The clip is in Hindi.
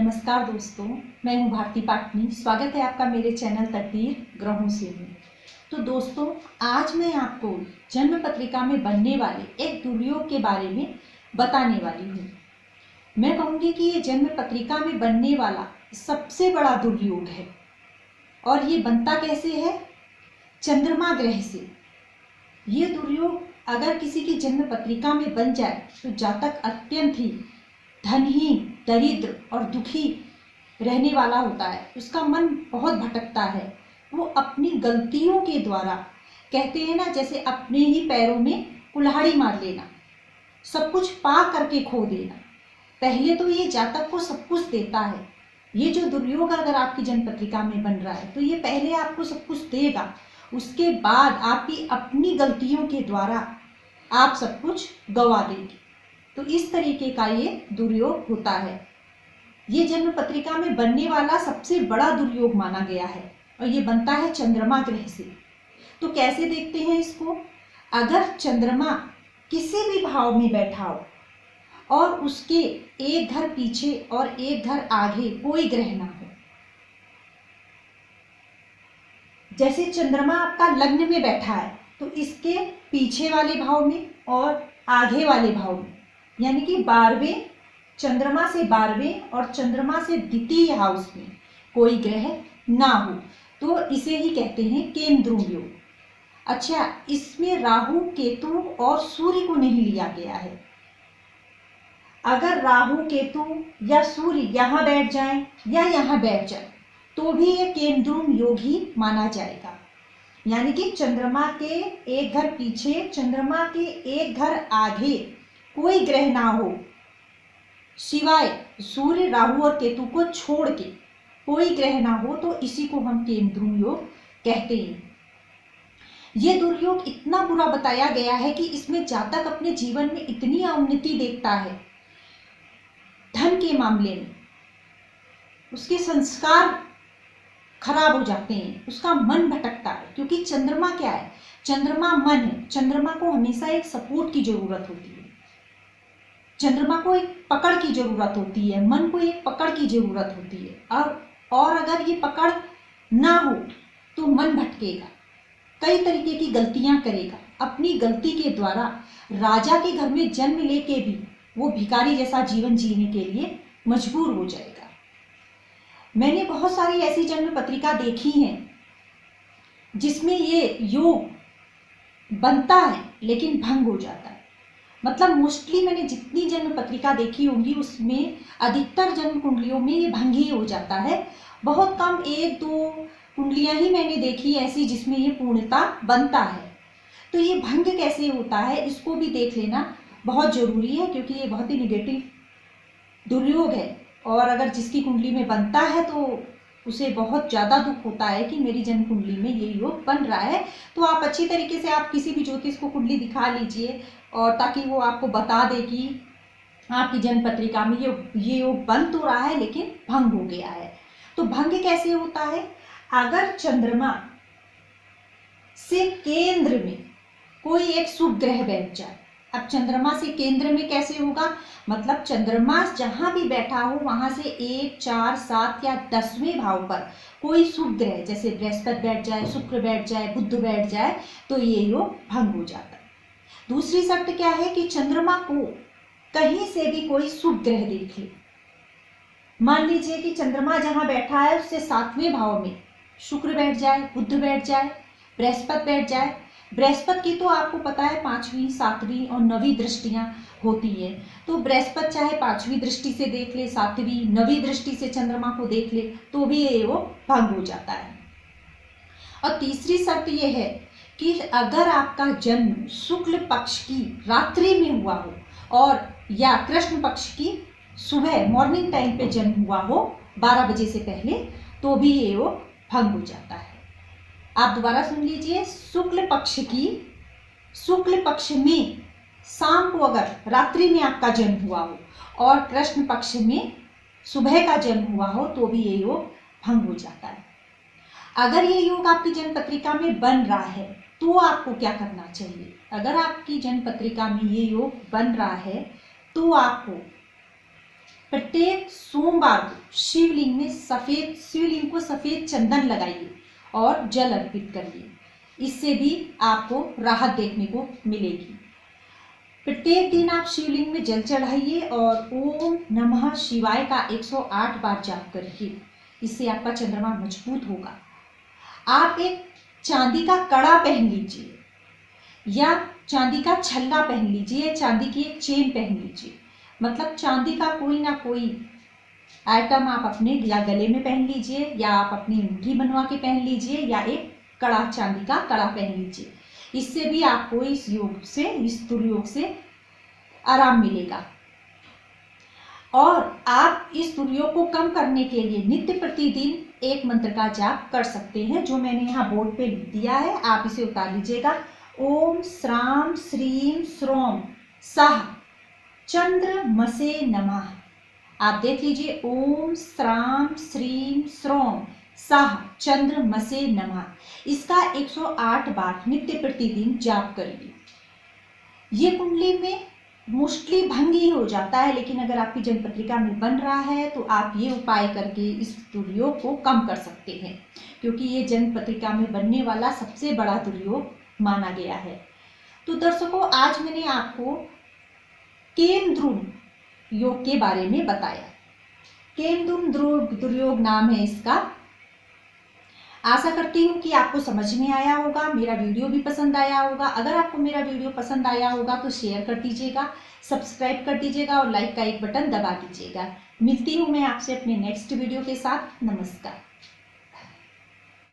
नमस्कार दोस्तों, मैं हूं भारती पाटनी। स्वागत है आपका मेरे चैनल तकदीर ग्रहों से में। तो दोस्तों, आज मैं आपको जन्म पत्रिका में बनने वाले एक दुर्योग के बारे में बताने वाली हूँ। मैं कहूँगी कि ये जन्म पत्रिका में बनने वाला सबसे बड़ा दुर्योग है। और ये बनता कैसे है? चंद्रमा ग्रह से। ये दुर्योग अगर किसी की जन्म पत्रिका में बन जाए तो जातक अत्यंत ही धनहीन, दरिद्र और दुखी रहने वाला होता है। उसका मन बहुत भटकता है। वो अपनी गलतियों के द्वारा, कहते हैं ना, जैसे अपने ही पैरों में कुल्हाड़ी मार लेना, सब कुछ पा करके खो देना। पहले तो ये जातक को सब कुछ देता है। ये जो दुर्योग अगर आपकी जन्म पत्रिका में बन रहा है तो ये पहले आपको सब कुछ देगा, उसके बाद आपकी अपनी गलतियों के द्वारा आप सब कुछ गवा देंगे। तो इस तरीके का ये दुर्योग होता है। ये जन्म पत्रिका में बनने वाला सबसे बड़ा दुर्योग माना गया है और ये बनता है चंद्रमा ग्रह से। तो कैसे देखते हैं इसको? अगर चंद्रमा किसी भी भाव में बैठा हो और उसके एक घर पीछे और एक घर आगे कोई ग्रह ना हो, जैसे चंद्रमा आपका लग्न में बैठा है तो इसके पीछे वाले भाव में और आगे वाले भाव में, यानी कि 12वें, चंद्रमा से 12वें और चंद्रमा से द्वितीय हाउस में कोई ग्रह ना हो तो इसे ही कहते हैं केंद्रुम योग। अच्छा, इसमें राहु, केतु और सूर्य को नहीं लिया गया है। अगर राहु, केतु या सूर्य यहाँ बैठ जाए या यहाँ बैठ जाए तो भी ये केंद्रुम योग ही माना जाएगा। यानी कि चंद्रमा के एक घर पीछे, चंद्रमा के एक घर आगे कोई ग्रह ना हो, सिवाय सूर्य, राहु और केतु को छोड़ के कोई ग्रह ना हो, तो इसी को हम केंद्रुम योग कहते हैं। ये दुर्योग इतना बुरा बताया गया है कि इसमें जातक अपने जीवन में इतनी अवनति देखता है, धन के मामले में उसके संस्कार खराब हो जाते हैं, उसका मन भटकता है। क्योंकि चंद्रमा क्या है? चंद्रमा मन है। चंद्रमा को हमेशा एक सपोर्ट की जरूरत होती है, चंद्रमा को एक पकड़ की जरूरत होती है, मन को एक पकड़ की जरूरत होती है। और अगर ये पकड़ ना हो तो मन भटकेगा, कई तरीके की गलतियां करेगा। अपनी गलती के द्वारा राजा के घर में जन्म लेके भी वो भिखारी जैसा जीवन जीने के लिए मजबूर हो जाएगा। मैंने बहुत सारी ऐसी जन्म पत्रिका देखी हैं जिसमें ये योग बनता है लेकिन भंग हो जाता है। मतलब मोस्टली मैंने जितनी जन्म पत्रिका देखी होंगी उसमें अधिकतर जन्म कुंडलियों में ये भंग ही हो जाता है। बहुत कम 1-2 कुंडलियां ही मैंने देखी ऐसी जिसमें ये पूर्णता बनता है। तो ये भंग कैसे होता है इसको भी देख लेना बहुत जरूरी है, क्योंकि ये बहुत ही निगेटिव दुर्योग है। और अगर जिसकी कुंडली में बनता है तो उसे बहुत ज़्यादा दुख होता है कि मेरी जन्म कुंडली में ये योग बन रहा है। तो आप अच्छी तरीके से आप किसी भी ज्योतिष को कुंडली दिखा लीजिए, और ताकि वो आपको बता दे कि आपकी जन्म पत्रिका में ये योग बन तो रहा है लेकिन भंग हो गया है। तो भंग कैसे होता है? अगर चंद्रमा से केंद्र में कोई एक शुभ ग्रह बैठ जाए। अब चंद्रमा से केंद्र में कैसे होगा? मतलब चंद्रमा जहां भी बैठा हो वहां से 1, 4, 7 या 10वें भाव पर कोई शुभ ग्रह, जैसे बृहस्पति बैठ जाए, शुक्र बैठ जाए, बुध बैठ जाए, तो ये योग भंग हो जाता है। दूसरी शर्त क्या है कि चंद्रमा को कहीं से भी कोई शुभ ग्रह देख ले। मान लीजिए कि चंद्रमा जहां बैठा है उससे 7वें भाव में शुक्र बैठ जाए, बुध बैठ जाए, बृहस्पति बैठ जाए। बृहस्पति की तो आपको पता है 5वीं, 7वीं और 9वीं दृष्टियां होती है। तो बृहस्पति चाहे 5वीं दृष्टि से देख ले, 7वीं, 9वीं दृष्टि से चंद्रमा को देख ले, तो भी ये वो भंग हो जाता है। और तीसरी शर्त यह है कि अगर आपका जन्म शुक्ल पक्ष की रात्रि में हुआ हो और या कृष्ण पक्ष की सुबह मॉर्निंग टाइम पे जन्म हुआ हो 12 बजे से पहले, तो भी ये वो भंग हो जाता है। आप दोबारा सुन लीजिए, शुक्ल पक्ष में शाम को अगर रात्रि में आपका जन्म हुआ हो और कृष्ण पक्ष में सुबह का जन्म हुआ हो तो भी ये योग भंग हो जाता है। अगर ये योग आपकी जन्म पत्रिका में बन रहा है तो आपको क्या करना चाहिए? अगर आपकी जन्म पत्रिका में ये योग बन रहा है तो आपको प्रत्येक सोमवार को शिवलिंग को सफेद चंदन लगाइए और जल अर्पित करिए। इससे भी आपको राहत देखने को मिलेगी। प्रत्येक दिन आप शिवलिंग में जल चढ़ाइए और ओम नमः शिवाय का 108 बार जाप करिए। इससे आपका चंद्रमा मजबूत होगा। आप एक चांदी का कड़ा पहन लीजिए या चांदी का छल्ला पहन लीजिए, चांदी की एक चेन पहन लीजिए। मतलब चांदी का कोई ना कोई आइटम आप अपने या गले में पहन लीजिए या आप अपनी अंगूठी बनवा के पहन लीजिए या एक कड़ा, चांदी का कड़ा पहन लीजिए। इससे भी आपको इस दुर्योग से आराम मिलेगा। और आप इस दुर्योग को कम करने के लिए नित्य प्रतिदिन एक मंत्र का जाप कर सकते हैं, जो मैंने यहाँ बोर्ड पे लिख दिया है। आप इसे उतार लीजिएगा। ओम श्राम श्रीम श्रोम सह चंद्रमसे नमः। आप देख लीजिए, ओम श्राम श्रीम श्रोम सह चंद्रमसे नमः। इसका 108 बार नित्य प्रतिदिन जाप करिए। ये कुंडली में मोस्टली भंग ही हो जाता है, लेकिन अगर आपकी जन्मपत्रिका में बन रहा है तो आप ये उपाय करके इस दुर्योग को कम कर सकते हैं, क्योंकि ये जन्मपत्रिका में बनने वाला सबसे बड़ा दुर्योग माना गया है। तो दर्शकों, आज मैंने आपको केमद्रुम योग के बारे में बताया। केमद्रुम दुर्योग नाम है इसका। आशा करती हूँ कि आपको समझ में आया होगा, मेरा वीडियो भी पसंद आया होगा। अगर आपको मेरा वीडियो पसंद आया होगा तो शेयर कर दीजिएगा, सब्सक्राइब कर दीजिएगा और लाइक का एक बटन दबा दीजिएगा। मिलती हूँ मैं आपसे अपने नेक्स्ट वीडियो के साथ। नमस्कार।